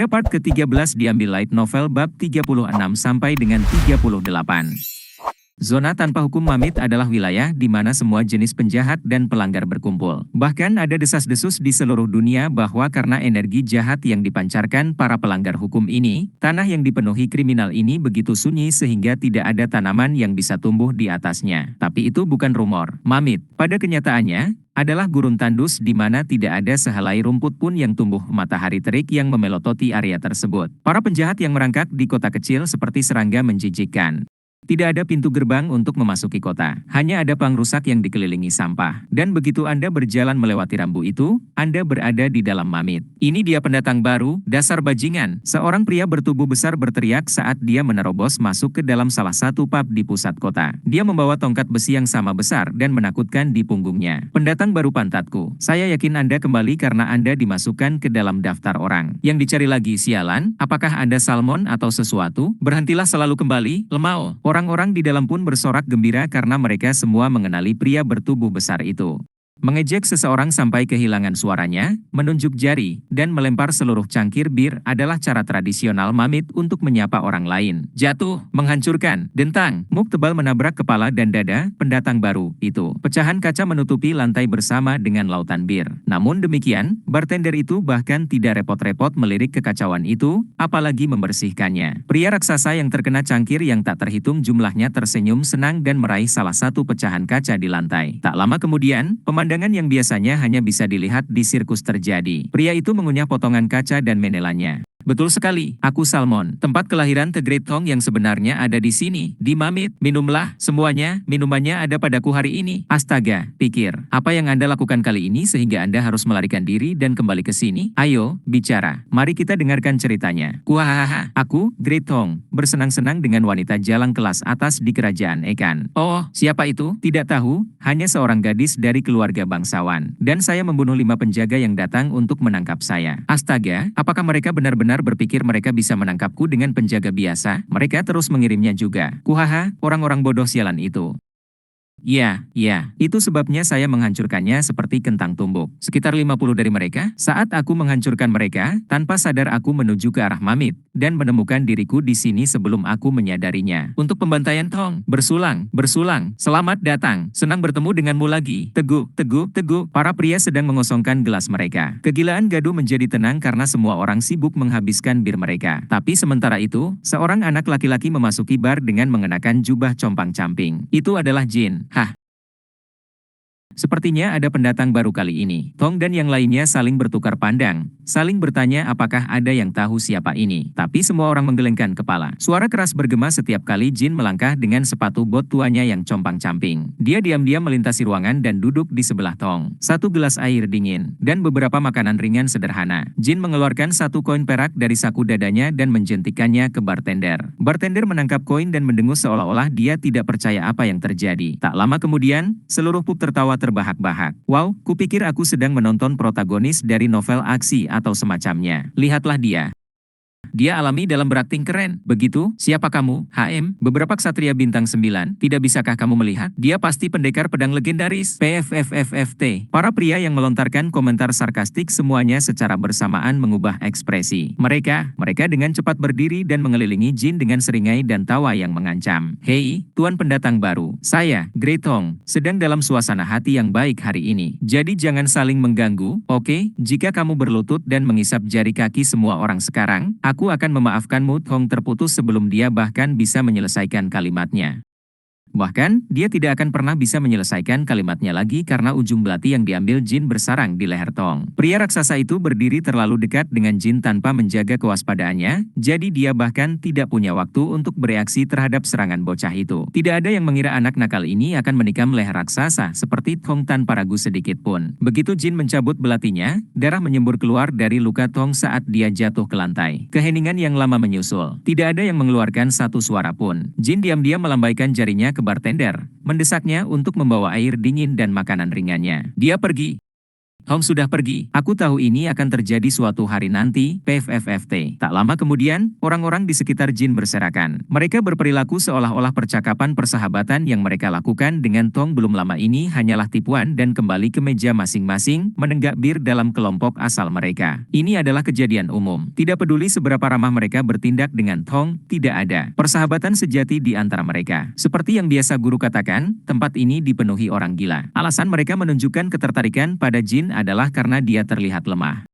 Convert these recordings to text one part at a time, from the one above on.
Part ke-13 diambil light novel bab 36 sampai dengan 38. Zona tanpa hukum Mamit adalah wilayah di mana semua jenis penjahat dan pelanggar berkumpul. Bahkan ada desas-desus di seluruh dunia bahwa karena energi jahat yang dipancarkan para pelanggar hukum ini, tanah yang dipenuhi kriminal ini begitu sunyi sehingga tidak ada tanaman yang bisa tumbuh di atasnya. Tapi itu bukan rumor. Mamit, pada kenyataannya, adalah gurun tandus di mana tidak ada sehelai rumput pun yang tumbuh. Matahari terik yang memelototi area tersebut. Para penjahat yang merangkak di kota kecil seperti serangga menjijikkan. Tidak ada pintu gerbang untuk memasuki kota. Hanya ada pangrusak yang dikelilingi sampah. Dan begitu Anda berjalan melewati rambu itu, Anda berada di dalam Mamit. Ini dia pendatang baru, dasar bajingan. Seorang pria bertubuh besar berteriak saat dia menerobos masuk ke dalam salah satu pub di pusat kota. Dia membawa tongkat besi yang sama besar dan menakutkan di punggungnya. Pendatang baru pantatku. Saya yakin Anda kembali karena Anda dimasukkan ke dalam daftar orang. Yang dicari lagi sialan, apakah Anda salmon atau sesuatu? Berhentilah selalu kembali, lemau. Orang-orang di dalam pun bersorak gembira karena mereka semua mengenali pria bertubuh besar itu. Mengejek seseorang sampai kehilangan suaranya, menunjuk jari, dan melempar seluruh cangkir bir adalah cara tradisional Mamit untuk menyapa orang lain. Jatuh, menghancurkan, dentang, muk tebal menabrak kepala dan dada pendatang baru itu. Pecahan kaca menutupi lantai bersama dengan lautan bir. Namun demikian, bartender itu bahkan tidak repot-repot melirik kekacauan itu, apalagi membersihkannya. Pria raksasa yang terkena cangkir yang tak terhitung jumlahnya tersenyum senang dan meraih salah satu pecahan kaca di lantai. Tak lama kemudian, pemandangan yang biasanya hanya bisa dilihat di sirkus terjadi. Pria itu mengunyah potongan kaca dan menelannya. Betul sekali, aku Salmon. Tempat kelahiran The Great Thong yang sebenarnya ada di sini, di Mamit. Minumlah, semuanya, minumannya ada padaku hari ini. Astaga, pikir, apa yang Anda lakukan kali ini sehingga Anda harus melarikan diri dan kembali ke sini? Ayo, bicara. Mari kita dengarkan ceritanya. Kuhahaha, aku, Great Thong, bersenang-senang dengan wanita jalang kelas atas di kerajaan Ekan. Oh, siapa itu? Tidak tahu, hanya seorang gadis dari keluarga bangsawan. Dan saya membunuh 5 penjaga yang datang untuk menangkap saya. Astaga, apakah mereka benar-benar berpikir mereka bisa menangkapku dengan penjaga biasa? Mereka terus mengirimnya juga. Kuhaha, orang-orang bodoh sialan itu. Ya, itu sebabnya saya menghancurkannya seperti kentang tumbuk. Sekitar 50 dari mereka, saat aku menghancurkan mereka, tanpa sadar aku menuju ke arah Mamit, dan menemukan diriku di sini sebelum aku menyadarinya. Untuk pembantaian Thong, bersulang, selamat datang, senang bertemu denganmu lagi. Teguk, para pria sedang mengosongkan gelas mereka. Kegilaan gaduh menjadi tenang karena semua orang sibuk menghabiskan bir mereka. Tapi sementara itu, seorang anak laki-laki memasuki bar dengan mengenakan jubah compang-camping. Itu adalah Jin. Hah. Sepertinya ada pendatang baru kali ini. Thong dan yang lainnya saling bertukar pandang, saling bertanya apakah ada yang tahu siapa ini. Tapi semua orang menggelengkan kepala. Suara keras bergema setiap kali Jin melangkah dengan sepatu bot tuanya yang compang-camping. Dia diam-diam melintasi ruangan dan duduk di sebelah Thong. 1 gelas air dingin, dan beberapa makanan ringan sederhana. Jin mengeluarkan 1 koin perak dari saku dadanya dan menjentikannya ke bartender. Bartender menangkap koin dan mendengus seolah-olah dia tidak percaya apa yang terjadi. Tak lama kemudian, seluruh pub tertawa terbahak-bahak. Wow, kupikir aku sedang menonton protagonis dari novel aksi atau semacamnya. Lihatlah dia. Dia alami dalam berakting keren. Begitu, siapa kamu? HM, beberapa ksatria bintang 9, tidak bisakah kamu melihat? Dia pasti pendekar pedang legendaris. PFFFFT. Para pria yang melontarkan komentar sarkastik semuanya secara bersamaan mengubah ekspresi. Mereka dengan cepat berdiri dan mengelilingi Jin dengan seringai dan tawa yang mengancam. Hei, tuan pendatang baru. Saya, Great Thong, sedang dalam suasana hati yang baik hari ini. Jadi jangan saling mengganggu, oke? Jika kamu berlutut dan mengisap jari kaki semua orang sekarang, aku akan memaafkanmu. Thong terputus sebelum dia bahkan bisa menyelesaikan kalimatnya. Bahkan, dia tidak akan pernah bisa menyelesaikan kalimatnya lagi karena ujung belati yang diambil Jin bersarang di leher Thong. Pria raksasa itu berdiri terlalu dekat dengan Jin tanpa menjaga kewaspadaannya, jadi dia bahkan tidak punya waktu untuk bereaksi terhadap serangan bocah itu. Tidak ada yang mengira anak nakal ini akan menikam leher raksasa seperti Thong tanpa ragu sedikit pun. Begitu Jin mencabut belatinya, darah menyembur keluar dari luka Thong saat dia jatuh ke lantai. Keheningan yang lama menyusul. Tidak ada yang mengeluarkan satu suara pun. Jin diam-diam melambaikan jarinya ke bartender, mendesaknya untuk membawa air dingin dan makanan ringannya. Dia pergi. Hong sudah pergi. Aku tahu ini akan terjadi suatu hari nanti, PFFFT. Tak lama kemudian, orang-orang di sekitar Jin berserakan. Mereka berperilaku seolah-olah percakapan persahabatan yang mereka lakukan dengan Tong belum lama ini hanyalah tipuan dan kembali ke meja masing-masing, menenggak bir dalam kelompok asal mereka. Ini adalah kejadian umum. Tidak peduli seberapa ramah mereka bertindak dengan Tong, tidak ada persahabatan sejati di antara mereka. Seperti yang biasa guru katakan, tempat ini dipenuhi orang gila. Alasan mereka menunjukkan ketertarikan pada Jin adalah karena dia terlihat lemah.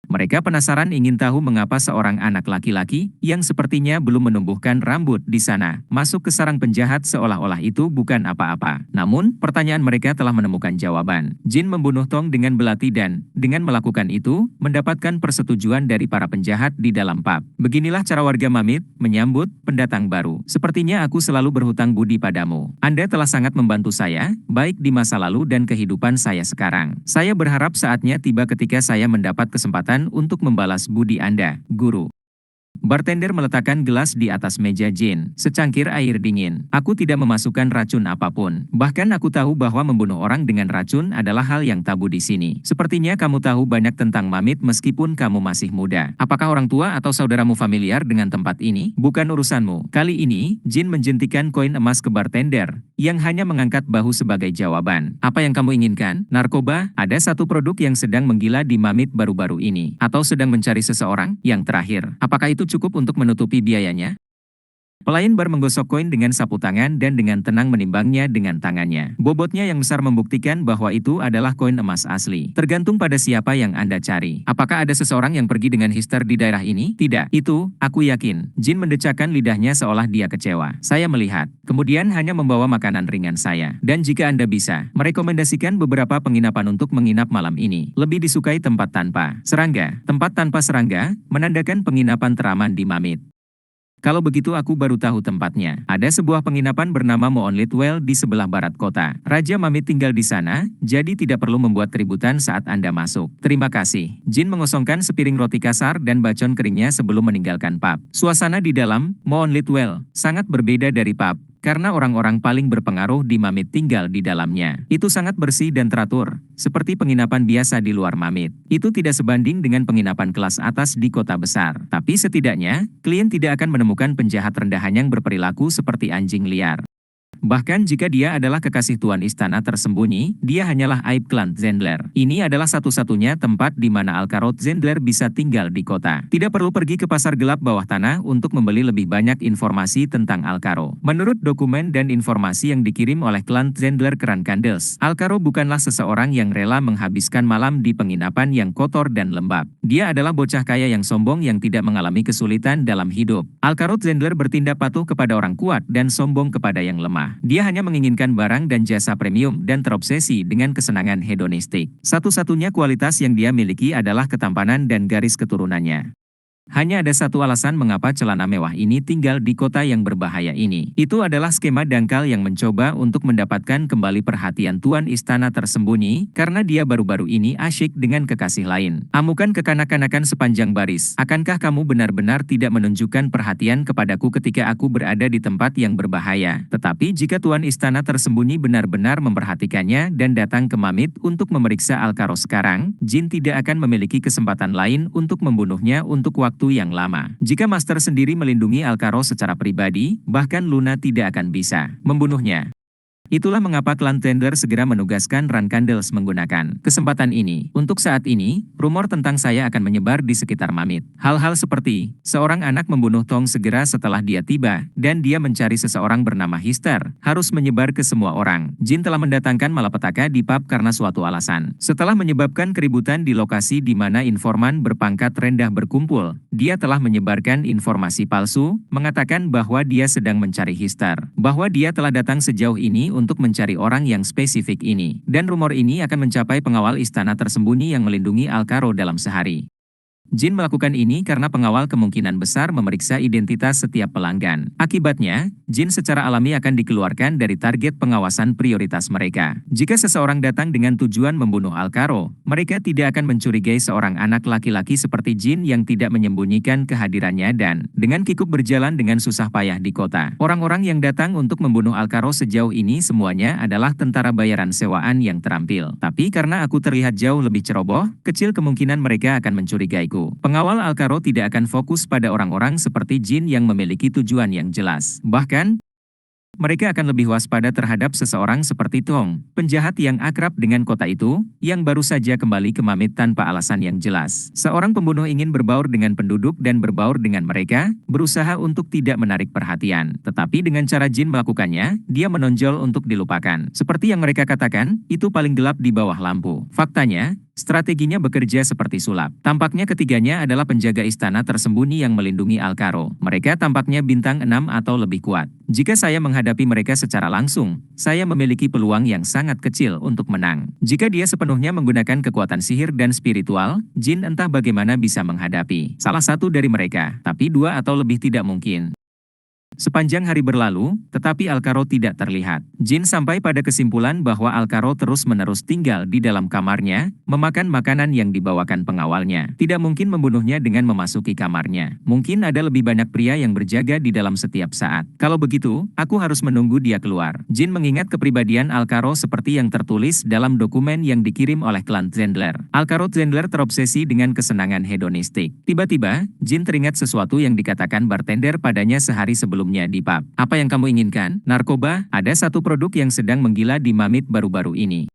Mereka penasaran ingin tahu mengapa seorang anak laki-laki yang sepertinya belum menumbuhkan rambut di sana masuk ke sarang penjahat seolah-olah itu bukan apa-apa. Namun, pertanyaan mereka telah menemukan jawaban. Jin membunuh Tong dengan belati dan, dengan melakukan itu, mendapatkan persetujuan dari para penjahat di dalam pub. Beginilah cara warga Mamit menyambut pendatang baru. Sepertinya aku selalu berhutang budi padamu. Anda telah sangat membantu saya, baik di masa lalu dan kehidupan saya sekarang. Saya berharap saatnya tiba ketika saya mendapat kesempatan untuk membalas budi Anda, guru. Bartender meletakkan gelas di atas meja Jin, secangkir air dingin. Aku tidak memasukkan racun apapun. Bahkan aku tahu bahwa membunuh orang dengan racun adalah hal yang tabu di sini. Sepertinya kamu tahu banyak tentang Mamit meskipun kamu masih muda. Apakah orang tua atau saudaramu familiar dengan tempat ini? Bukan urusanmu. Kali ini, Jin menjentikan koin emas ke bartender, yang hanya mengangkat bahu sebagai jawaban. Apa yang kamu inginkan? Narkoba? Ada satu produk yang sedang menggila di Mamit baru-baru ini. Atau sedang mencari seseorang? Yang terakhir, apakah itu cukup untuk menutupi biayanya? Pelayan bar menggosok koin dengan sapu tangan dan dengan tenang menimbangnya dengan tangannya. Bobotnya yang besar membuktikan bahwa itu adalah koin emas asli. Tergantung pada siapa yang Anda cari. Apakah ada seseorang yang pergi dengan hister di daerah ini? Tidak. Itu, aku yakin. Jin mendecakkan lidahnya seolah dia kecewa. Saya melihat. Kemudian hanya membawa makanan ringan saya. Dan jika Anda bisa, merekomendasikan beberapa penginapan untuk menginap malam ini. Lebih disukai tempat tanpa serangga. Tempat tanpa serangga, menandakan penginapan teraman di Mamit. Kalau begitu aku baru tahu tempatnya. Ada sebuah penginapan bernama Moon Litwell di sebelah barat kota. Raja Mamit tinggal di sana, jadi tidak perlu membuat keributan saat Anda masuk. Terima kasih. Jin mengosongkan sepiring roti kasar dan bacon keringnya sebelum meninggalkan pub. Suasana di dalam Moon Litwell sangat berbeda dari pub, karena orang-orang paling berpengaruh di Mamit tinggal di dalamnya. Itu sangat bersih dan teratur, seperti penginapan biasa di luar Mamit. Itu tidak sebanding dengan penginapan kelas atas di kota besar. Tapi setidaknya, klien tidak akan menemukan penjahat rendahan yang berperilaku seperti anjing liar. Bahkan jika dia adalah kekasih tuan istana tersembunyi, dia hanyalah aib klan Zendler. Ini adalah satu-satunya tempat di mana Alcarot Zendler bisa tinggal di kota. Tidak perlu pergi ke pasar gelap bawah tanah untuk membeli lebih banyak informasi tentang Alcaro. Menurut dokumen dan informasi yang dikirim oleh klan Zendler ke Rankandels, Alcaro bukanlah seseorang yang rela menghabiskan malam di penginapan yang kotor dan lembab. Dia adalah bocah kaya yang sombong yang tidak mengalami kesulitan dalam hidup. Alcarot Zendler bertindak patuh kepada orang kuat dan sombong kepada yang lemah. Dia hanya menginginkan barang dan jasa premium dan terobsesi dengan kesenangan hedonistik. Satu-satunya kualitas yang dia miliki adalah ketampanan dan garis keturunannya. Hanya ada satu alasan mengapa celana mewah ini tinggal di kota yang berbahaya ini. Itu adalah skema dangkal yang mencoba untuk mendapatkan kembali perhatian tuan istana tersembunyi, karena dia baru-baru ini asyik dengan kekasih lain. Amukan kekanak-kanakan sepanjang baris. Akankah kamu benar-benar tidak menunjukkan perhatian kepadaku ketika aku berada di tempat yang berbahaya? Tetapi jika tuan istana tersembunyi benar-benar memperhatikannya dan datang ke Mamit untuk memeriksa Alcaro sekarang, Jin tidak akan memiliki kesempatan lain untuk membunuhnya untuk waktu yang lama. Jika Master sendiri melindungi Alcaro secara pribadi, bahkan Luna tidak akan bisa membunuhnya. Itulah mengapa klan Zendler segera menugaskan Rankandels menggunakan kesempatan ini. Untuk saat ini, rumor tentang saya akan menyebar di sekitar Mamit. Hal-hal seperti, seorang anak membunuh Tong segera setelah dia tiba, dan dia mencari seseorang bernama Hister, harus menyebar ke semua orang. Jin telah mendatangkan malapetaka di pub karena suatu alasan. Setelah menyebabkan keributan di lokasi di mana informan berpangkat rendah berkumpul, dia telah menyebarkan informasi palsu, mengatakan bahwa dia sedang mencari Hister, bahwa dia telah datang sejauh ini untuk mencari orang yang spesifik ini. Dan rumor ini akan mencapai pengawal istana tersembunyi yang melindungi Alcaro dalam sehari. Jin melakukan ini karena pengawal kemungkinan besar memeriksa identitas setiap pelanggan. Akibatnya, Jin secara alami akan dikeluarkan dari target pengawasan prioritas mereka. Jika seseorang datang dengan tujuan membunuh Alcaro, mereka tidak akan mencurigai seorang anak laki-laki seperti Jin yang tidak menyembunyikan kehadirannya dan dengan kikuk berjalan dengan susah payah di kota. Orang-orang yang datang untuk membunuh Alcaro sejauh ini semuanya adalah tentara bayaran sewaan yang terampil. Tapi karena aku terlihat jauh lebih ceroboh, kecil kemungkinan mereka akan mencurigaiku. Pengawal Alcaro tidak akan fokus pada orang-orang seperti Jin yang memiliki tujuan yang jelas. Bahkan, mereka akan lebih waspada terhadap seseorang seperti Tong, penjahat yang akrab dengan kota itu, yang baru saja kembali ke Mamit tanpa alasan yang jelas. Seorang pembunuh ingin berbaur dengan penduduk dan berbaur dengan mereka, berusaha untuk tidak menarik perhatian. Tetapi dengan cara Jin melakukannya, dia menonjol untuk dilupakan. Seperti yang mereka katakan, itu paling gelap di bawah lampu. Faktanya, strateginya bekerja seperti sulap. Tampaknya ketiganya adalah penjaga istana tersembunyi yang melindungi Alcaro. Mereka tampaknya bintang 6 atau lebih kuat. Jika saya menghadapi mereka secara langsung, saya memiliki peluang yang sangat kecil untuk menang. Jika dia sepenuhnya menggunakan kekuatan sihir dan spiritual, Jin entah bagaimana bisa menghadapi salah satu dari mereka, tapi dua atau lebih tidak mungkin. Sepanjang hari berlalu, tetapi Alcaro tidak terlihat. Jin sampai pada kesimpulan bahwa Alcaro terus-menerus tinggal di dalam kamarnya, memakan makanan yang dibawakan pengawalnya. Tidak mungkin membunuhnya dengan memasuki kamarnya. Mungkin ada lebih banyak pria yang berjaga di dalam setiap saat. Kalau begitu, aku harus menunggu dia keluar. Jin mengingat kepribadian Alcaro seperti yang tertulis dalam dokumen yang dikirim oleh klan Zendler. Alcaro Zendler terobsesi dengan kesenangan hedonistik. Tiba-tiba, Jin teringat sesuatu yang dikatakan bartender padanya sehari sebelum di pub. Apa yang kamu inginkan? Narkoba? Ada satu produk yang sedang menggila di Mamit baru-baru ini.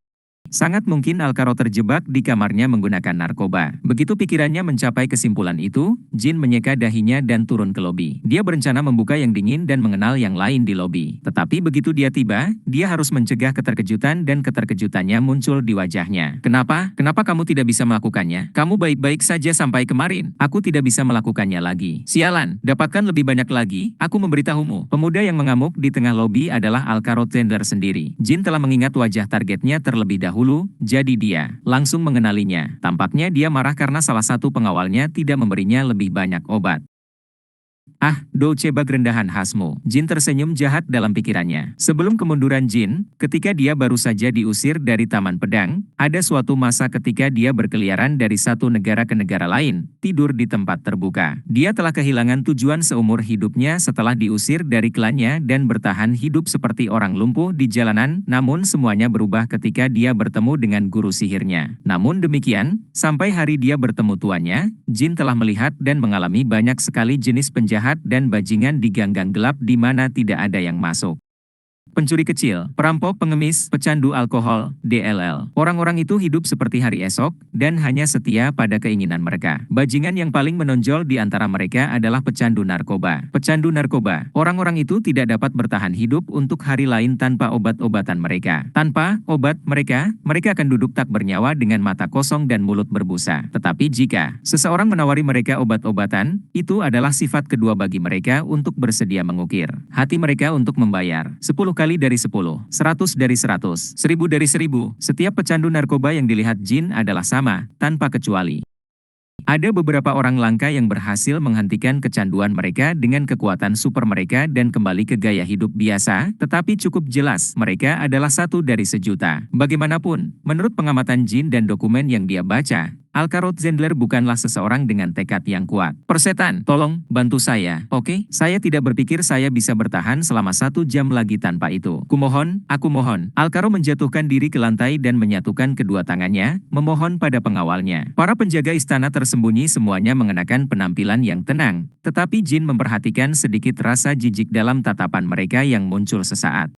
Sangat mungkin Alcaro terjebak di kamarnya menggunakan narkoba. Begitu pikirannya mencapai kesimpulan itu, Jin menyeka dahinya dan turun ke lobi. Dia berencana membuka yang dingin dan mengenal yang lain di lobi. Tetapi begitu dia tiba, dia harus mencegah keterkejutan dan keterkejutannya muncul di wajahnya. Kenapa? Kenapa kamu tidak bisa melakukannya? Kamu baik-baik saja sampai kemarin. Aku tidak bisa melakukannya lagi. Sialan, dapatkan lebih banyak lagi, aku memberitahumu. Pemuda yang mengamuk di tengah lobi adalah Alcaro Zendler sendiri. Jin telah mengingat wajah targetnya terlebih dahulu. Jadi dia langsung mengenalinya. Tampaknya dia marah karena salah satu pengawalnya tidak memberinya lebih banyak obat. Ah, coba rendahan khasmu. Jin tersenyum jahat dalam pikirannya. Sebelum kemunduran Jin, ketika dia baru saja diusir dari Taman Pedang, ada suatu masa ketika dia berkeliaran dari satu negara ke negara lain, tidur di tempat terbuka. Dia telah kehilangan tujuan seumur hidupnya setelah diusir dari klannya dan bertahan hidup seperti orang lumpuh di jalanan, namun semuanya berubah ketika dia bertemu dengan guru sihirnya. Namun demikian, sampai hari dia bertemu tuannya, Jin telah melihat dan mengalami banyak sekali jenis penjahat dan bajingan di gang-gang gelap di mana tidak ada yang masuk. Pencuri kecil, perampok, pengemis, pecandu alkohol, DLL. Orang-orang itu hidup seperti hari esok, dan hanya setia pada keinginan mereka. Bajingan yang paling menonjol di antara mereka adalah pecandu narkoba. Pecandu narkoba, orang-orang itu tidak dapat bertahan hidup untuk hari lain tanpa obat-obatan mereka. Tanpa obat mereka akan duduk tak bernyawa dengan mata kosong dan mulut berbusa. Tetapi jika seseorang menawari mereka obat-obatan, itu adalah sifat kedua bagi mereka untuk bersedia mengukir. Hati mereka untuk membayar. 10 kali dari 10, 100 dari 100, 1000 dari 1000. Setiap pecandu narkoba yang dilihat Jin adalah sama, tanpa kecuali. Ada beberapa orang langka yang berhasil menghentikan kecanduan mereka dengan kekuatan super mereka dan kembali ke gaya hidup biasa, tetapi cukup jelas mereka adalah satu dari sejuta. Bagaimanapun, menurut pengamatan Jin dan dokumen yang dia baca, Alcaro Zendler bukanlah seseorang dengan tekad yang kuat. Persetan, tolong, bantu saya, oke? Saya tidak berpikir saya bisa bertahan selama 1 jam lagi tanpa itu. Kumohon, aku mohon. Alcaro menjatuhkan diri ke lantai dan menyatukan kedua tangannya, memohon pada pengawalnya. Para penjaga istana tersembunyi semuanya mengenakan penampilan yang tenang, tetapi Jin memperhatikan sedikit rasa jijik dalam tatapan mereka yang muncul sesaat.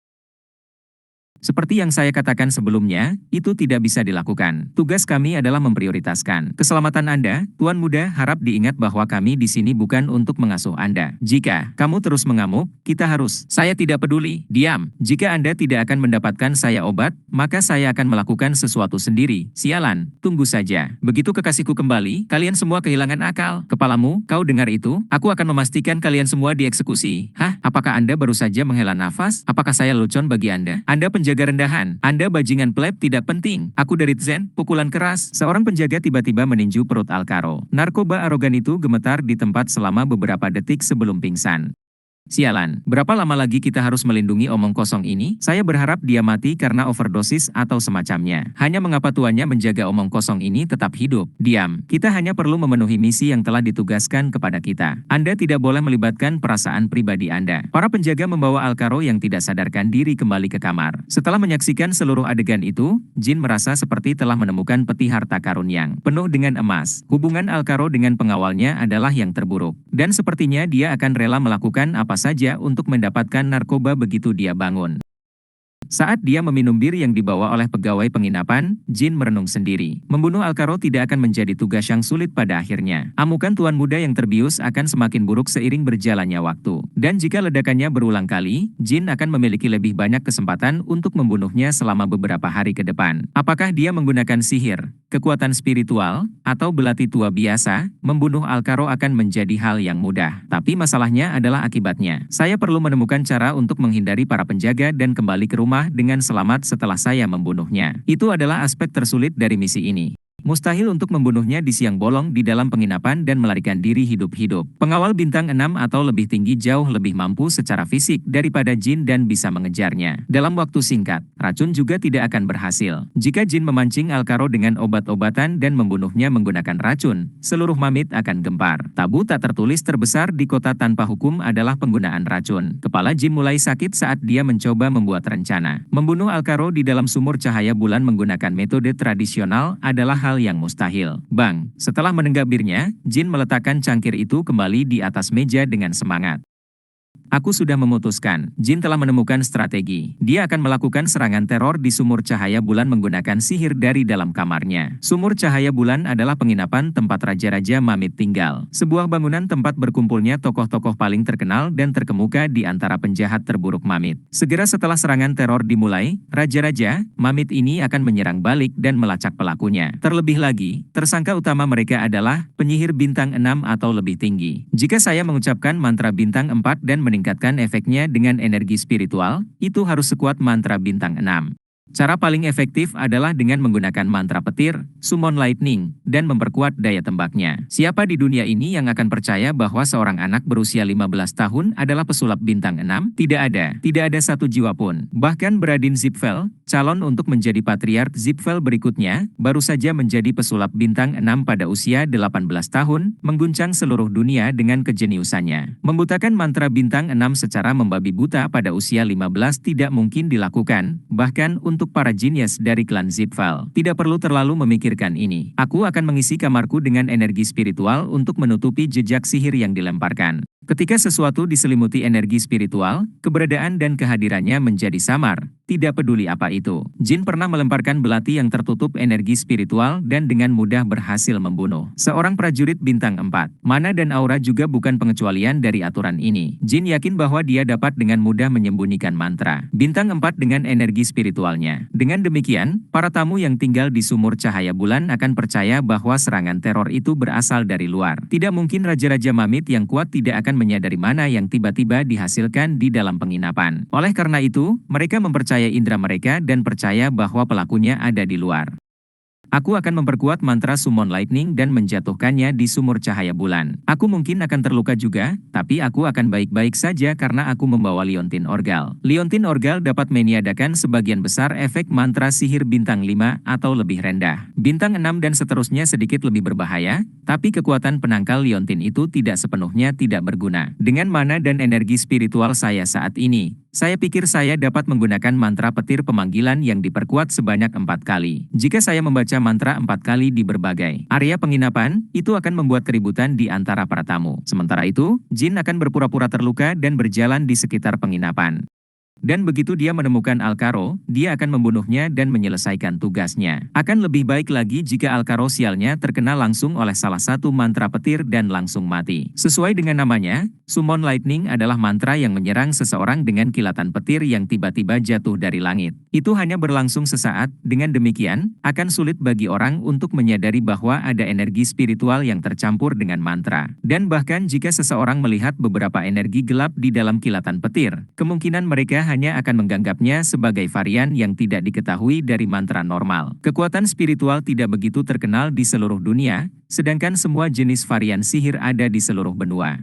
Seperti yang saya katakan sebelumnya, itu tidak bisa dilakukan. Tugas kami adalah memprioritaskan keselamatan Anda. Tuan Muda harap diingat bahwa kami di sini bukan untuk mengasuh Anda. Jika kamu terus mengamuk, kita harus. Saya tidak peduli. Diam. Jika Anda tidak akan mendapatkan saya obat, maka saya akan melakukan sesuatu sendiri. Sialan. Tunggu saja. Begitu kekasihku kembali, kalian semua kehilangan akal. Kepalamu, kau dengar itu? Aku akan memastikan kalian semua dieksekusi. Hah? Apakah Anda baru saja menghela nafas? Apakah saya lelucon bagi Anda? Anda penjaga penjaga rendahan. Anda bajingan pleb tidak penting. Aku dari Zen, pukulan keras. Seorang penjaga tiba-tiba meninju perut Alcaro. Narkoba arogan itu gemetar di tempat selama beberapa detik sebelum pingsan. Sialan, berapa lama lagi kita harus melindungi omong kosong ini? Saya berharap dia mati karena overdosis atau semacamnya. Hanya mengapa tuannya menjaga omong kosong ini tetap hidup? Diam, kita hanya perlu memenuhi misi yang telah ditugaskan kepada kita. Anda tidak boleh melibatkan perasaan pribadi Anda. Para penjaga membawa Alcaro yang tidak sadarkan diri kembali ke kamar. Setelah menyaksikan seluruh adegan itu, Jin merasa seperti telah menemukan peti harta karun yang penuh dengan emas. Hubungan Alcaro dengan pengawalnya adalah yang terburuk. Dan sepertinya dia akan rela melakukan apa saja untuk mendapatkan narkoba begitu dia bangun. Saat dia meminum bir yang dibawa oleh pegawai penginapan, Jin merenung sendiri. Membunuh Alcaro tidak akan menjadi tugas yang sulit pada akhirnya. Amukan tuan muda yang terbius akan semakin buruk seiring berjalannya waktu. Dan jika ledakannya berulang kali, Jin akan memiliki lebih banyak kesempatan untuk membunuhnya selama beberapa hari ke depan. Apakah dia menggunakan sihir, kekuatan spiritual, atau belati tua biasa? Membunuh Alcaro akan menjadi hal yang mudah. Tapi masalahnya adalah akibatnya. Saya perlu menemukan cara untuk menghindari para penjaga dan kembali ke rumah dengan selamat setelah saya membunuhnya. Itu adalah aspek tersulit dari misi ini. Mustahil untuk membunuhnya di siang bolong di dalam penginapan dan melarikan diri hidup-hidup. Pengawal bintang 6 atau lebih tinggi jauh lebih mampu secara fisik daripada Jin dan bisa mengejarnya. Dalam waktu singkat, racun juga tidak akan berhasil. Jika Jin memancing Alcaro dengan obat-obatan dan membunuhnya menggunakan racun, seluruh mamit akan gempar. Tabu tak tertulis terbesar di kota tanpa hukum adalah penggunaan racun. Kepala Jin mulai sakit saat dia mencoba membuat rencana. Membunuh Alcaro di dalam sumur cahaya bulan menggunakan metode tradisional adalah hal yang mustahil. Bang, setelah menenggak birnya, Jin meletakkan cangkir itu kembali di atas meja dengan semangat. Aku sudah memutuskan. Jin telah menemukan strategi. Dia akan melakukan serangan teror di sumur cahaya bulan menggunakan sihir dari dalam kamarnya. Sumur cahaya bulan adalah penginapan tempat raja-raja mamit tinggal. Sebuah bangunan tempat berkumpulnya tokoh-tokoh paling terkenal dan terkemuka di antara penjahat terburuk mamit. Segera setelah serangan teror dimulai, raja-raja mamit ini akan menyerang balik dan melacak pelakunya. Terlebih lagi, tersangka utama mereka adalah penyihir bintang 6 atau lebih tinggi. Jika saya mengucapkan mantra bintang 4 dan meningkatkan efeknya dengan energi spiritual, itu harus sekuat mantra bintang 6. Cara paling efektif adalah dengan menggunakan mantra petir, summon lightning, dan memperkuat daya tembaknya. Siapa di dunia ini yang akan percaya bahwa seorang anak berusia 15 tahun adalah pesulap bintang 6? Tidak ada. Tidak ada satu jiwa pun. Bahkan Bradin Zipfel, calon untuk menjadi patriark Zipfel berikutnya, baru saja menjadi pesulap bintang 6 pada usia 18 tahun, mengguncang seluruh dunia dengan kejeniusannya. Membutakan mantra bintang 6 secara membabi buta pada usia 15 tidak mungkin dilakukan, bahkan untuk para genius dari klan Zipfel. Tidak perlu terlalu memikirkan ini. Aku akan mengisi kamarku dengan energi spiritual untuk menutupi jejak sihir yang dilemparkan. Ketika sesuatu diselimuti energi spiritual, keberadaan dan kehadirannya menjadi samar. Tidak peduli apa itu. Jin pernah melemparkan belati yang tertutup energi spiritual dan dengan mudah berhasil membunuh seorang prajurit bintang 4. Mana dan aura juga bukan pengecualian dari aturan ini. Jin yakin bahwa dia dapat dengan mudah menyembunyikan mantra bintang 4 dengan energi spiritualnya. Dengan demikian, para tamu yang tinggal di sumur cahaya bulan akan percaya bahwa serangan teror itu berasal dari luar. Tidak mungkin raja-raja mamit yang kuat tidak akan menyadari mana yang tiba-tiba dihasilkan di dalam penginapan. Oleh karena itu, mereka mempercayai indera mereka dan percaya bahwa pelakunya ada di luar. Aku akan memperkuat mantra summon lightning dan menjatuhkannya di sumur cahaya bulan. Aku mungkin akan terluka juga, tapi aku akan baik-baik saja karena aku membawa Liontin Orgal. Liontin Orgal dapat meniadakan sebagian besar efek mantra sihir bintang 5 atau lebih rendah. Bintang 6 dan seterusnya sedikit lebih berbahaya, tapi kekuatan penangkal Liontin itu tidak sepenuhnya tidak berguna. Dengan mana dan energi spiritual saya saat ini, saya pikir saya dapat menggunakan mantra petir pemanggilan yang diperkuat sebanyak 4 kali. Jika saya membaca mantra 4 kali di berbagai area penginapan, itu akan membuat keributan di antara para tamu. Sementara itu, Jin akan berpura-pura terluka dan berjalan di sekitar penginapan. Dan begitu dia menemukan Alcaro, dia akan membunuhnya dan menyelesaikan tugasnya. Akan lebih baik lagi jika Alcaro sialnya terkena langsung oleh salah satu mantra petir dan langsung mati. Sesuai dengan namanya, summon lightning adalah mantra yang menyerang seseorang dengan kilatan petir yang tiba-tiba jatuh dari langit. Itu hanya berlangsung sesaat, dengan demikian, akan sulit bagi orang untuk menyadari bahwa ada energi spiritual yang tercampur dengan mantra. Dan bahkan jika seseorang melihat beberapa energi gelap di dalam kilatan petir, kemungkinan mereka hanya akan menganggapnya sebagai varian yang tidak diketahui dari mantra normal. Kekuatan spiritual tidak begitu terkenal di seluruh dunia, sedangkan semua jenis varian sihir ada di seluruh benua.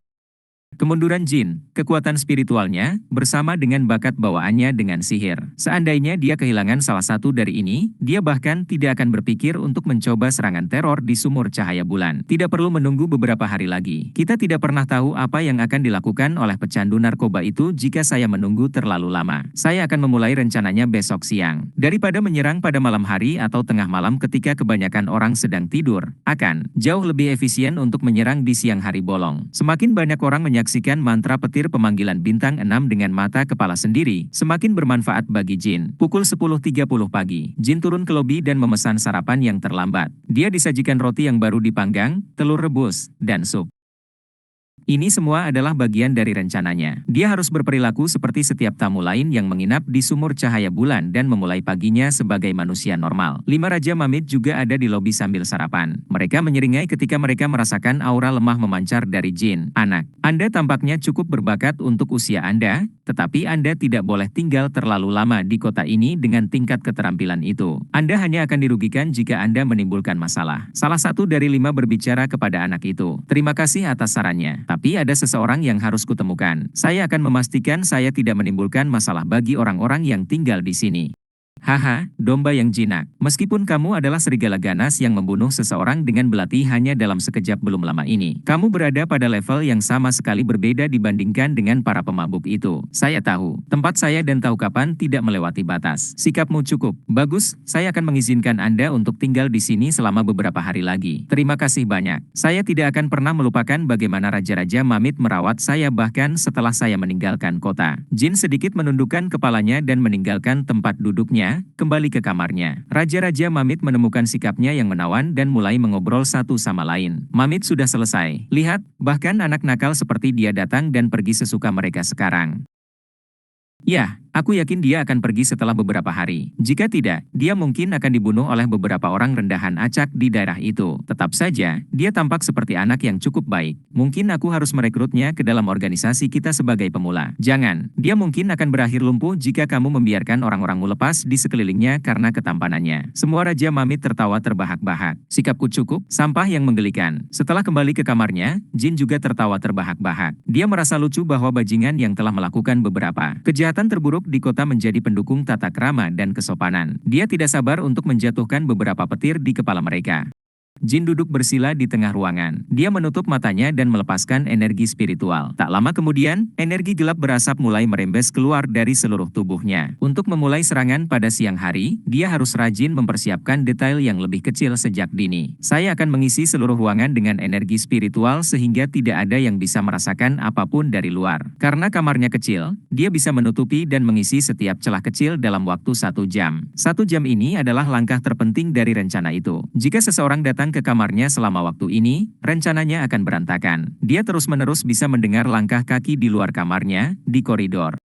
Kemunduran jin, kekuatan spiritualnya, bersama dengan bakat bawaannya dengan sihir. Seandainya dia kehilangan salah satu dari ini, dia bahkan tidak akan berpikir untuk mencoba serangan teror di sumur cahaya bulan. Tidak perlu menunggu beberapa hari lagi. Kita tidak pernah tahu apa yang akan dilakukan oleh pecandu narkoba itu jika saya menunggu terlalu lama. Saya akan memulai rencananya besok siang. Daripada menyerang pada malam hari atau tengah malam ketika kebanyakan orang sedang tidur, akan jauh lebih efisien untuk menyerang di siang hari bolong. Semakin banyak orang menyaksikan mantra petir pemanggilan bintang 6 dengan mata kepala sendiri, semakin bermanfaat bagi jin. Pukul 10.30 pagi, jin turun ke lobi dan memesan sarapan yang terlambat. Dia disajikan roti yang baru dipanggang, telur rebus, dan sup. Ini semua adalah bagian dari rencananya. Dia harus berperilaku seperti setiap tamu lain yang menginap di sumur cahaya bulan dan memulai paginya sebagai manusia normal. 5 Raja Mamit juga ada di lobi sambil sarapan. Mereka menyeringai ketika mereka merasakan aura lemah memancar dari jin. Anak, Anda tampaknya cukup berbakat untuk usia Anda, tetapi Anda tidak boleh tinggal terlalu lama di kota ini dengan tingkat keterampilan itu. Anda hanya akan dirugikan jika Anda menimbulkan masalah. Salah satu dari 5 berbicara kepada anak itu. Terima kasih atas sarannya. Tapi ada seseorang yang harus kutemukan. Saya akan memastikan saya tidak menimbulkan masalah bagi orang-orang yang tinggal di sini. Haha, domba yang jinak. Meskipun kamu adalah serigala ganas yang membunuh seseorang dengan belati hanya dalam sekejap belum lama ini, kamu berada pada level yang sama sekali berbeda dibandingkan dengan para pemabuk itu. Saya tahu, tempat saya dan tahu kapan tidak melewati batas. Sikapmu cukup. Bagus, saya akan mengizinkan Anda untuk tinggal di sini selama beberapa hari lagi. Terima kasih banyak. Saya tidak akan pernah melupakan bagaimana Raja-Raja Mamit merawat saya bahkan setelah saya meninggalkan kota. Jin sedikit menundukkan kepalanya dan meninggalkan tempat duduknya, kembali ke kamarnya. Raja-Raja Mamit menemukan sikapnya yang menawan dan mulai mengobrol satu sama lain. Mamit sudah selesai. Lihat, bahkan anak nakal seperti dia datang dan pergi sesuka mereka sekarang. Ya, aku yakin dia akan pergi setelah beberapa hari. Jika tidak, dia mungkin akan dibunuh oleh beberapa orang rendahan acak di daerah itu. Tetap saja, dia tampak seperti anak yang cukup baik. Mungkin aku harus merekrutnya ke dalam organisasi kita sebagai pemula. Jangan, dia mungkin akan berakhir lumpuh jika kamu membiarkan orang-orangmu lepas di sekelilingnya karena ketampanannya. Semua Raja Mamit tertawa terbahak-bahak. Sikapku cukup, sampah yang menggelikan. Setelah kembali ke kamarnya, Jin juga tertawa terbahak-bahak. Dia merasa lucu bahwa bajingan yang telah melakukan beberapa kejahatan terburuk di kota menjadi pendukung tata krama dan kesopanan. Dia tidak sabar untuk menjatuhkan beberapa petir di kepala mereka. Jin duduk bersila di tengah ruangan. Dia menutup matanya dan melepaskan energi spiritual. Tak lama kemudian, energi gelap berasap mulai merembes keluar dari seluruh tubuhnya. Untuk memulai serangan pada siang hari, dia harus rajin mempersiapkan detail yang lebih kecil sejak dini. Saya akan mengisi seluruh ruangan dengan energi spiritual sehingga tidak ada yang bisa merasakan apapun dari luar. Karena kamarnya kecil, dia bisa menutupi dan mengisi setiap celah kecil dalam waktu 1 jam. 1 jam ini adalah langkah terpenting dari rencana itu. Jika seseorang datang ke kamarnya selama waktu ini, rencananya akan berantakan. Dia terus-menerus bisa mendengar langkah kaki di luar kamarnya, di koridor.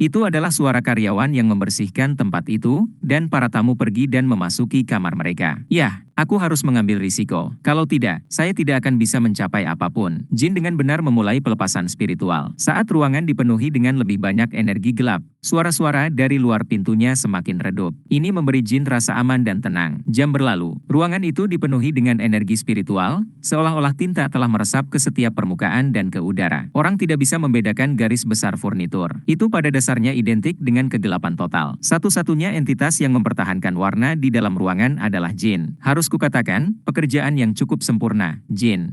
Itu adalah suara karyawan yang membersihkan tempat itu, dan para tamu pergi dan memasuki kamar mereka. Ya, aku harus mengambil risiko. Kalau tidak, saya tidak akan bisa mencapai apapun. Jin dengan benar memulai pelepasan spiritual. Saat ruangan dipenuhi dengan lebih banyak energi gelap, suara-suara dari luar pintunya semakin redup. Ini memberi Jin rasa aman dan tenang. Jam berlalu, ruangan itu dipenuhi dengan energi spiritual, seolah-olah tinta telah meresap ke setiap permukaan dan ke udara. Orang tidak bisa membedakan garis besar furnitur. Itu pada dasarnya identik dengan kegelapan total. Satu-satunya entitas yang mempertahankan warna di dalam ruangan adalah Jin. Harus kukatakan, pekerjaan yang cukup sempurna, Jin.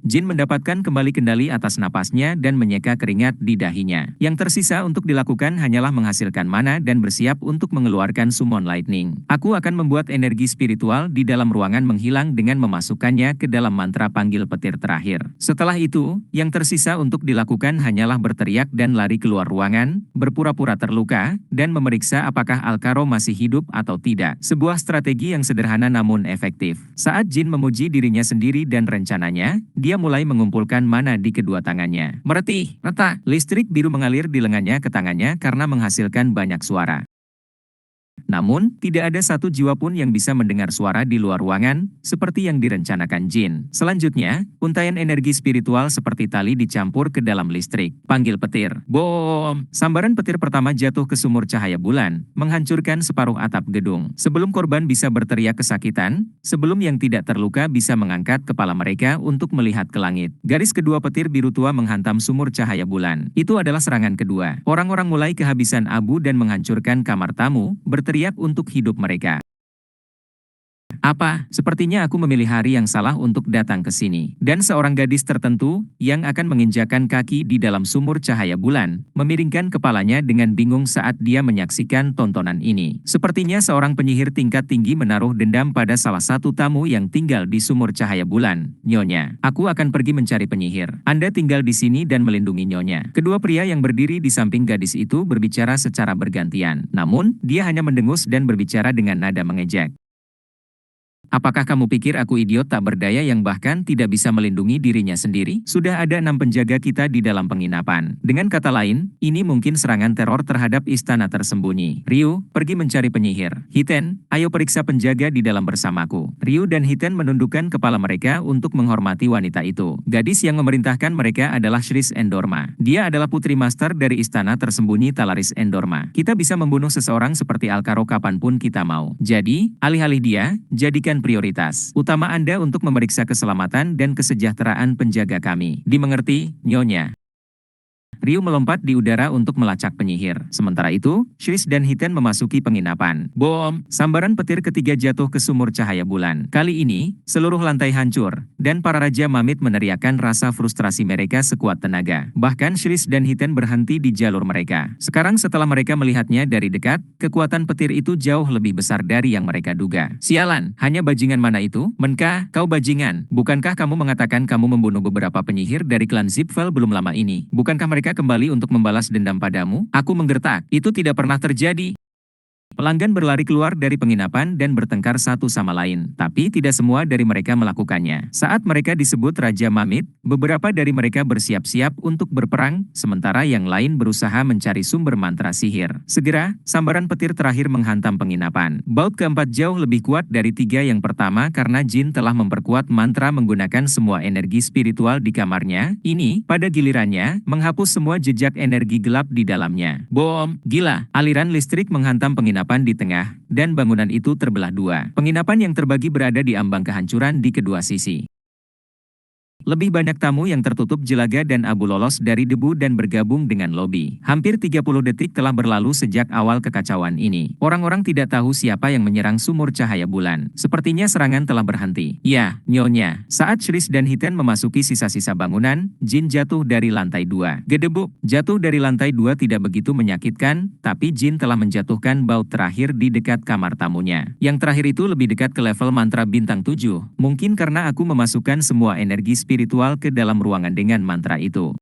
Jin mendapatkan kembali kendali atas napasnya dan menyeka keringat di dahinya. Yang tersisa untuk dilakukan hanyalah menghasilkan mana dan bersiap untuk mengeluarkan summon lightning. Aku akan membuat energi spiritual di dalam ruangan menghilang dengan memasukkannya ke dalam mantra panggil petir terakhir. Setelah itu, yang tersisa untuk dilakukan hanyalah berteriak dan lari keluar ruangan, berpura-pura terluka, dan memeriksa apakah Alkaro masih hidup atau tidak. Sebuah strategi yang sederhana namun efektif. Saat Jin memuji dirinya sendiri dan rencananya, dia mulai mengumpulkan mana di kedua tangannya. Meretih, retak, listrik biru mengalir di lengannya ke tangannya karena menghasilkan banyak suara. Namun, tidak ada satu jiwa pun yang bisa mendengar suara di luar ruangan, seperti yang direncanakan Jin. Selanjutnya, untaian energi spiritual seperti tali dicampur ke dalam listrik. Panggil petir. Boom! Sambaran petir pertama jatuh ke sumur cahaya bulan, menghancurkan separuh atap gedung. Sebelum korban bisa berteriak kesakitan, sebelum yang tidak terluka bisa mengangkat kepala mereka untuk melihat ke langit. Garis kedua petir biru tua menghantam sumur cahaya bulan. Itu adalah serangan kedua. Orang-orang mulai kehabisan abu dan menghancurkan kamar tamu, berteriak untuk hidup mereka. Apa? Sepertinya aku memilih hari yang salah untuk datang ke sini. Dan seorang gadis tertentu, yang akan menginjakan kaki di dalam sumur cahaya bulan, memiringkan kepalanya dengan bingung saat dia menyaksikan tontonan ini. Sepertinya seorang penyihir tingkat tinggi menaruh dendam pada salah satu tamu yang tinggal di sumur cahaya bulan. Nyonya, aku akan pergi mencari penyihir. Anda tinggal di sini dan melindungi Nyonya. Kedua pria yang berdiri di samping gadis itu berbicara secara bergantian. Namun, dia hanya mendengus dan berbicara dengan nada mengejek. Apakah kamu pikir aku idiot tak berdaya yang bahkan tidak bisa melindungi dirinya sendiri? Sudah ada 6 penjaga kita di dalam penginapan. Dengan kata lain, ini mungkin serangan teror terhadap istana tersembunyi. Ryu, pergi mencari penyihir. Hiten, ayo periksa penjaga di dalam bersamaku. Ryu dan Hiten menundukkan kepala mereka untuk menghormati wanita itu. Gadis yang memerintahkan mereka adalah Shris Endorma. Dia adalah putri master dari istana tersembunyi Talaris Endorma. Kita bisa membunuh seseorang seperti Alkaro kapanpun kita mau. Jadi, alih-alih dia, jadikan prioritas utama Anda untuk memeriksa keselamatan dan kesejahteraan penjaga kami. Dimengerti, Nyonya? Ryu melompat di udara untuk melacak penyihir. Sementara itu, Shris dan Hiten memasuki penginapan. Bom! Sambaran petir ketiga jatuh ke sumur cahaya bulan. Kali ini, seluruh lantai hancur, dan para raja mamit meneriakkan rasa frustrasi mereka sekuat tenaga. Bahkan Shris dan Hiten berhenti di jalur mereka. Sekarang setelah mereka melihatnya dari dekat, kekuatan petir itu jauh lebih besar dari yang mereka duga. Sialan, hanya bajingan mana itu? Menka, kau bajingan. Bukankah kamu mengatakan kamu membunuh beberapa penyihir dari klan Zipfel belum lama ini? Bukankah mereka kembali untuk membalas dendam padamu? Aku menggertak. Itu tidak pernah terjadi. Pelanggan berlari keluar dari penginapan dan bertengkar satu sama lain, tapi tidak semua dari mereka melakukannya. Saat mereka disebut Raja Mamit, beberapa dari mereka bersiap-siap untuk berperang, sementara yang lain berusaha mencari sumber mantra sihir. Segera, sambaran petir terakhir menghantam penginapan. Baut keempat jauh lebih kuat dari 3 yang pertama karena Jin telah memperkuat mantra menggunakan semua energi spiritual di kamarnya. Ini, pada gilirannya, menghapus semua jejak energi gelap di dalamnya. Bom! Gila! Aliran listrik menghantam penginapan di tengah, dan bangunan itu terbelah dua. Penginapan yang terbagi berada di ambang kehancuran di kedua sisi. Lebih banyak tamu yang tertutup jelaga dan abu lolos dari debu dan bergabung dengan lobi. Hampir 30 detik telah berlalu sejak awal kekacauan ini. Orang-orang tidak tahu siapa yang menyerang sumur cahaya bulan. Sepertinya serangan telah berhenti. Ya, Nyonya. Saat Shris dan Hiten memasuki sisa-sisa bangunan, Jin jatuh dari lantai 2. Gedebuk, jatuh dari lantai 2 tidak begitu menyakitkan, tapi Jin telah menjatuhkan baut terakhir di dekat kamar tamunya. Yang terakhir itu lebih dekat ke level mantra bintang 7. Mungkin karena aku memasukkan semua energi spiritual ke dalam ruangan dengan mantra itu.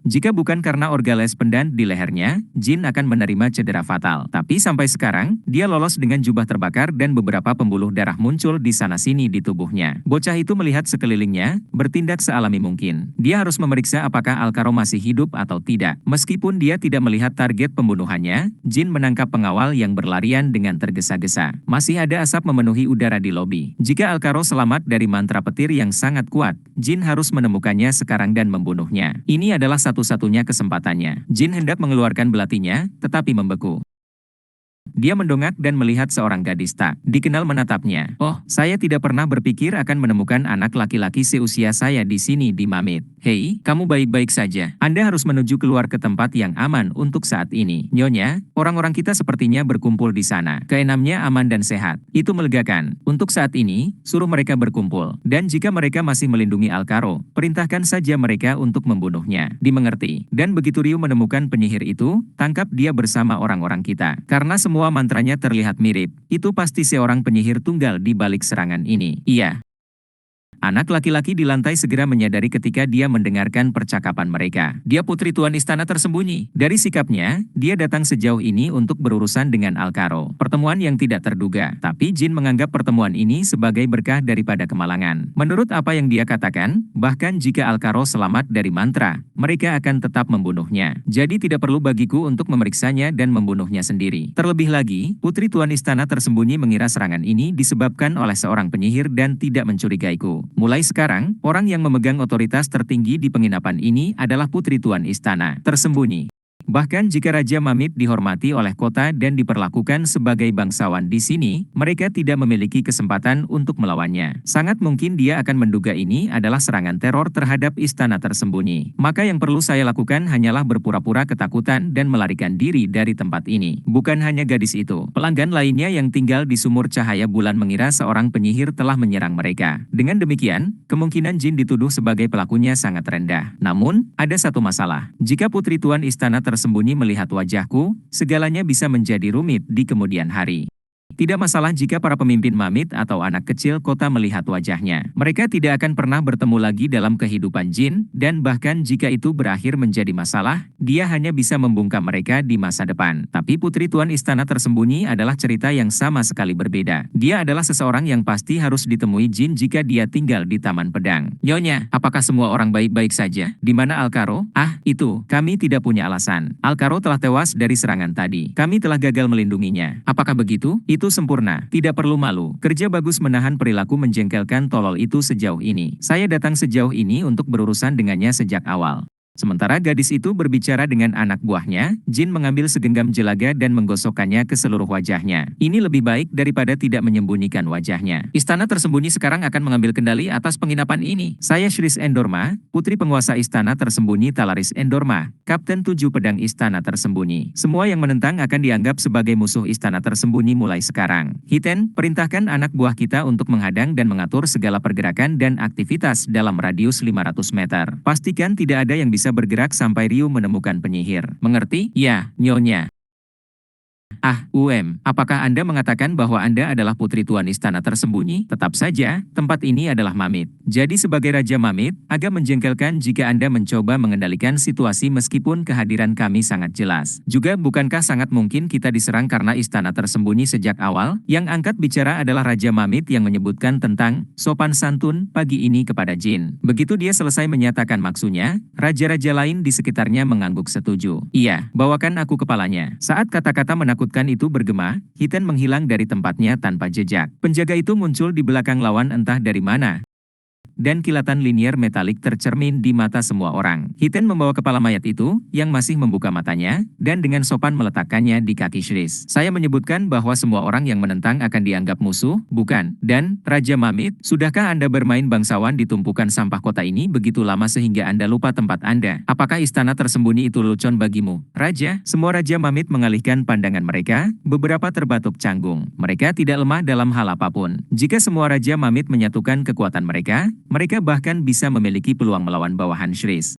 Jika bukan karena orgales pendan di lehernya, Jin akan menerima cedera fatal. Tapi sampai sekarang, dia lolos dengan jubah terbakar dan beberapa pembuluh darah muncul di sana-sini di tubuhnya. Bocah itu melihat sekelilingnya, bertindak sealami mungkin. Dia harus memeriksa apakah Alkaro masih hidup atau tidak. Meskipun dia tidak melihat target pembunuhannya, Jin menangkap pengawal yang berlarian dengan tergesa-gesa. Masih ada asap memenuhi udara di lobi. Jika Alkaro selamat dari mantra petir yang sangat kuat, Jin harus menemukannya sekarang dan membunuhnya. Ini adalah satu-satunya kesempatannya. Jin hendak mengeluarkan belatinya, tetapi membeku. Dia mendongak dan melihat seorang gadis tak dikenal menatapnya. Oh, saya tidak pernah berpikir akan menemukan anak laki-laki seusia saya di sini di Mamit. Hei, kamu baik-baik saja. Anda harus menuju keluar ke tempat yang aman untuk saat ini. Nyonya, orang-orang kita sepertinya berkumpul di sana. Keenamnya aman dan sehat. Itu melegakan. Untuk saat ini, suruh mereka berkumpul. Dan jika mereka masih melindungi Alkaro, perintahkan saja mereka untuk membunuhnya. Dimengerti. Dan begitu Ryu menemukan penyihir itu, tangkap dia bersama orang-orang kita. Karena semua mantranya terlihat mirip, itu pasti seorang penyihir tunggal di balik serangan ini. Iya. Anak laki-laki di lantai segera menyadari ketika dia mendengarkan percakapan mereka. Dia putri tuan istana tersembunyi. Dari sikapnya, dia datang sejauh ini untuk berurusan dengan Alkaro. Pertemuan yang tidak terduga. Tapi Jin menganggap pertemuan ini sebagai berkah daripada kemalangan. Menurut apa yang dia katakan, bahkan jika Alkaro selamat dari mantra, mereka akan tetap membunuhnya. Jadi tidak perlu bagiku untuk memeriksanya dan membunuhnya sendiri. Terlebih lagi, putri tuan istana tersembunyi mengira serangan ini disebabkan oleh seorang penyihir dan tidak mencurigaiku. Mulai sekarang, orang yang memegang otoritas tertinggi di penginapan ini adalah putri tuan istana tersembunyi. Bahkan jika Raja Mamit dihormati oleh kota dan diperlakukan sebagai bangsawan di sini, mereka tidak memiliki kesempatan untuk melawannya. Sangat mungkin dia akan menduga ini adalah serangan teror terhadap istana tersembunyi. Maka yang perlu saya lakukan hanyalah berpura-pura ketakutan dan melarikan diri dari tempat ini. Bukan hanya gadis itu, pelanggan lainnya yang tinggal di sumur cahaya bulan mengira seorang penyihir telah menyerang mereka. Dengan demikian, kemungkinan Jin dituduh sebagai pelakunya sangat rendah. Namun, ada satu masalah. Jika putri tuan istana tersembunyi melihat wajahku, segalanya bisa menjadi rumit di kemudian hari. Tidak masalah jika para pemimpin Mamit atau anak kecil kota melihat wajahnya. Mereka tidak akan pernah bertemu lagi dalam kehidupan Jin, dan bahkan jika itu berakhir menjadi masalah, dia hanya bisa membungkam mereka di masa depan. Tapi putri tuan istana tersembunyi adalah cerita yang sama sekali berbeda. Dia adalah seseorang yang pasti harus ditemui Jin jika dia tinggal di Taman Pedang. Nyonya, apakah semua orang baik-baik saja? Di mana Alkaro? Ah, itu, kami tidak punya alasan. Alkaro telah tewas dari serangan tadi. Kami telah gagal melindunginya. Apakah begitu? Itu sempurna, tidak perlu malu. Kerja bagus menahan perilaku menjengkelkan tolol itu sejauh ini. Saya datang sejauh ini untuk berurusan dengannya sejak awal. Sementara gadis itu berbicara dengan anak buahnya, Jin mengambil segenggam jelaga dan menggosokkannya ke seluruh wajahnya. Ini lebih baik daripada tidak menyembunyikan wajahnya. Istana tersembunyi sekarang akan mengambil kendali atas penginapan ini. Saya Shris Endorma, putri penguasa istana tersembunyi Talaris Endorma, Kapten 7 Pedang Istana Tersembunyi. Semua yang menentang akan dianggap sebagai musuh istana tersembunyi mulai sekarang. Hiten, perintahkan anak buah kita untuk menghadang dan mengatur segala pergerakan dan aktivitas dalam radius 500 meter. Pastikan tidak ada yang bisa bergerak sampai Ryu menemukan penyihir. Mengerti? Ya, Nyonya. Ah, apakah Anda mengatakan bahwa Anda adalah putri tuan istana tersembunyi? Tetap saja, tempat ini adalah Mamit. Jadi sebagai Raja Mamit, agak menjengkelkan jika Anda mencoba mengendalikan situasi meskipun kehadiran kami sangat jelas. Juga bukankah sangat mungkin kita diserang karena istana tersembunyi sejak awal? Yang angkat bicara adalah Raja Mamit yang menyebutkan tentang sopan santun pagi ini kepada Jin. Begitu dia selesai menyatakan maksudnya, raja-raja lain di sekitarnya mengangguk setuju. Iya, bawakan aku kepalanya. Saat kata-kata menakutkan itu bergema, Hiten menghilang dari tempatnya tanpa jejak. Penjaga itu muncul di belakang lawan entah dari mana. Dan kilatan linier metalik tercermin di mata semua orang. Hiten membawa kepala mayat itu, yang masih membuka matanya, dan dengan sopan meletakkannya di kaki Shris. Saya menyebutkan bahwa semua orang yang menentang akan dianggap musuh, bukan? Dan, Raja Mamit, sudahkah Anda bermain bangsawan di tumpukan sampah kota ini begitu lama sehingga Anda lupa tempat Anda? Apakah istana tersembunyi itu lelucon bagimu? Raja, semua Raja Mamit mengalihkan pandangan mereka, beberapa terbatuk canggung. Mereka tidak lemah dalam hal apapun. Jika semua Raja Mamit menyatukan kekuatan mereka bahkan bisa memiliki peluang melawan bawahan Shris.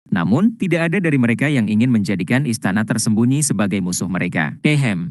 Namun, tidak ada dari mereka yang ingin menjadikan istana tersembunyi sebagai musuh mereka.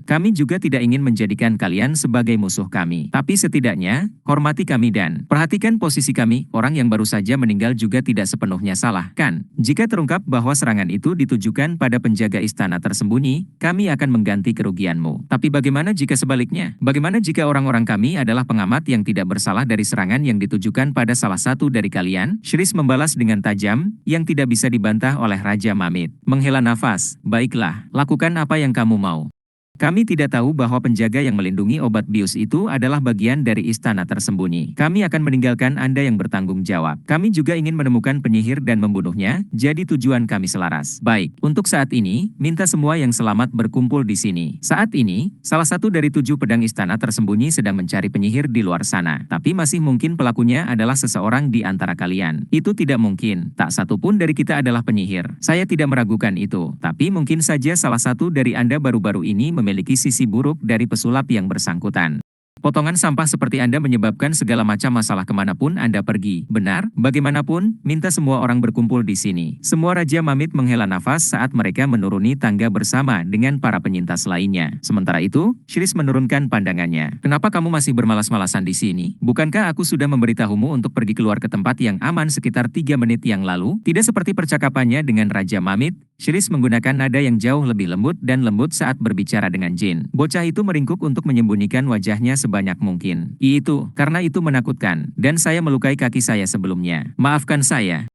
Kami juga tidak ingin menjadikan kalian sebagai musuh kami. Tapi setidaknya, hormati kami dan perhatikan posisi kami. Orang yang baru saja meninggal juga tidak sepenuhnya salah, kan? Jika terungkap bahwa serangan itu ditujukan pada penjaga istana tersembunyi, kami akan mengganti kerugianmu. Tapi bagaimana jika sebaliknya? Bagaimana jika orang-orang kami adalah pengamat yang tidak bersalah dari serangan yang ditujukan pada salah satu dari kalian? Shris membalas dengan tajam, yang tidak bisa dibantah oleh Raja Mamit. Menghela nafas, baiklah, lakukan apa yang kamu mau. Kami tidak tahu bahwa penjaga yang melindungi obat bius itu adalah bagian dari istana tersembunyi. Kami akan meninggalkan Anda yang bertanggung jawab. Kami juga ingin menemukan penyihir dan membunuhnya, jadi tujuan kami selaras. Baik, untuk saat ini, minta semua yang selamat berkumpul di sini. Saat ini, salah satu dari 7 pedang istana tersembunyi sedang mencari penyihir di luar sana. Tapi masih mungkin pelakunya adalah seseorang di antara kalian. Itu tidak mungkin, tak satu pun dari kita adalah penyihir. Saya tidak meragukan itu, tapi mungkin saja salah satu dari Anda baru-baru ini memiliki sisi buruk dari pesulap yang bersangkutan. Potongan sampah seperti Anda menyebabkan segala macam masalah kemanapun Anda pergi. Benar, bagaimanapun, minta semua orang berkumpul di sini. Semua Raja Mamit menghela nafas saat mereka menuruni tangga bersama dengan para penyintas lainnya. Sementara itu, Shris menurunkan pandangannya. Kenapa kamu masih bermalas-malasan di sini? Bukankah aku sudah memberitahumu untuk pergi keluar ke tempat yang aman sekitar 3 menit yang lalu? Tidak seperti percakapannya dengan Raja Mamit, Shris menggunakan nada yang jauh lebih lembut dan lembut saat berbicara dengan Jin. Bocah itu meringkuk untuk menyembunyikan wajahnya sebanyak mungkin. Karena itu menakutkan, dan saya melukai kaki saya sebelumnya. Maafkan saya.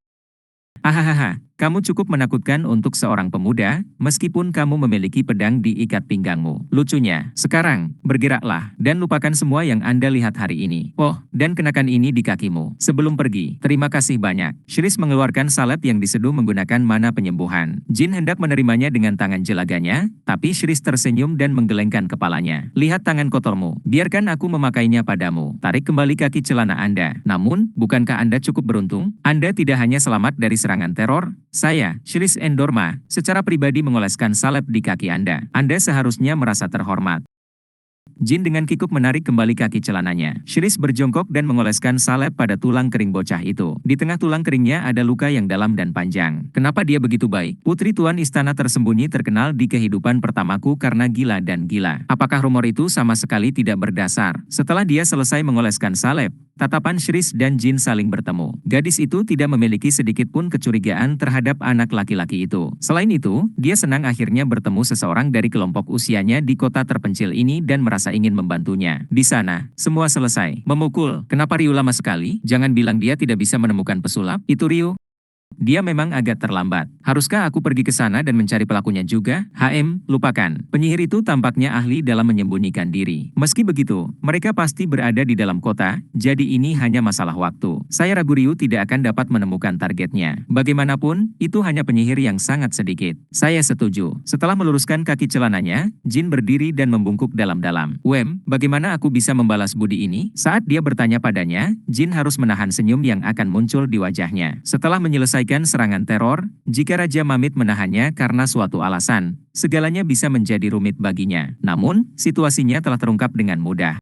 Hahaha, kamu cukup menakutkan untuk seorang pemuda, meskipun kamu memiliki pedang di ikat pinggangmu. Lucunya, sekarang, bergeraklah, dan lupakan semua yang Anda lihat hari ini. Oh, dan kenakan ini di kakimu. Sebelum pergi, terima kasih banyak. Shris mengeluarkan salep yang diseduh menggunakan mana penyembuhan. Jin hendak menerimanya dengan tangan jelaganya, tapi Shris tersenyum dan menggelengkan kepalanya. Lihat tangan kotormu, biarkan aku memakainya padamu. Tarik kembali kaki celana Anda. Namun, bukankah Anda cukup beruntung? Anda tidak hanya selamat dari serangan teror, saya, Shris Endorma, secara pribadi mengoleskan salep di kaki Anda. Anda seharusnya merasa terhormat. Jin dengan kikuk menarik kembali kaki celananya. Shris berjongkok dan mengoleskan salep pada tulang kering bocah itu. Di tengah tulang keringnya ada luka yang dalam dan panjang. Kenapa dia begitu baik? Putri Tuan Istana Tersembunyi terkenal di kehidupan pertamaku karena gila dan gila. Apakah rumor itu sama sekali tidak berdasar? Setelah dia selesai mengoleskan salep, tatapan Shris dan Jin saling bertemu. Gadis itu tidak memiliki sedikit pun kecurigaan terhadap anak laki-laki itu. Selain itu, dia senang akhirnya bertemu seseorang dari kelompok usianya di kota terpencil ini dan merasa ingin membantunya. Di sana, semua selesai. Memukul. Kenapa Ryu lama sekali? Jangan bilang dia tidak bisa menemukan pesulap. Itu Ryu. Dia memang agak terlambat. Haruskah aku pergi ke sana dan mencari pelakunya juga? Lupakan. Penyihir itu tampaknya ahli dalam menyembunyikan diri. Meski begitu, mereka pasti berada di dalam kota, jadi ini hanya masalah waktu. Saya ragu Ryu tidak akan dapat menemukan targetnya. Bagaimanapun, itu hanya penyihir yang sangat sedikit. Saya setuju. Setelah meluruskan kaki celananya, Jin berdiri dan membungkuk dalam-dalam. Bagaimana aku bisa membalas budi ini? Saat dia bertanya padanya, Jin harus menahan senyum yang akan muncul di wajahnya. Setelah menyelesaikan serangan teror, jika Raja Mamit menahannya karena suatu alasan, segalanya bisa menjadi rumit baginya. Namun, situasinya telah terungkap dengan mudah.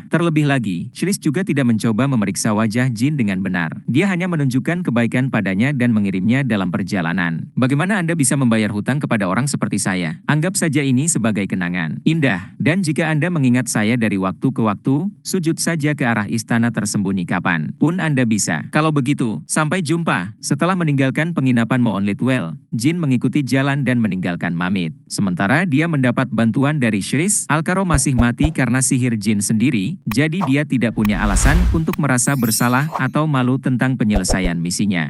Terlebih lagi, Shris juga tidak mencoba memeriksa wajah Jin dengan benar. Dia hanya menunjukkan kebaikan padanya dan mengirimnya dalam perjalanan. Bagaimana Anda bisa membayar hutang kepada orang seperti saya? Anggap saja ini sebagai kenangan indah. Dan jika Anda mengingat saya dari waktu ke waktu, sujud saja ke arah istana tersembunyi kapan pun Anda bisa. Kalau begitu, sampai jumpa. Setelah meninggalkan penginapan Moon Litwell, Jin mengikuti jalan dan meninggalkan Mamit. Sementara dia mendapat bantuan dari Shris, Alkaro masih mati karena sihir Jin sendiri, jadi dia tidak punya alasan untuk merasa bersalah atau malu tentang penyelesaian misinya.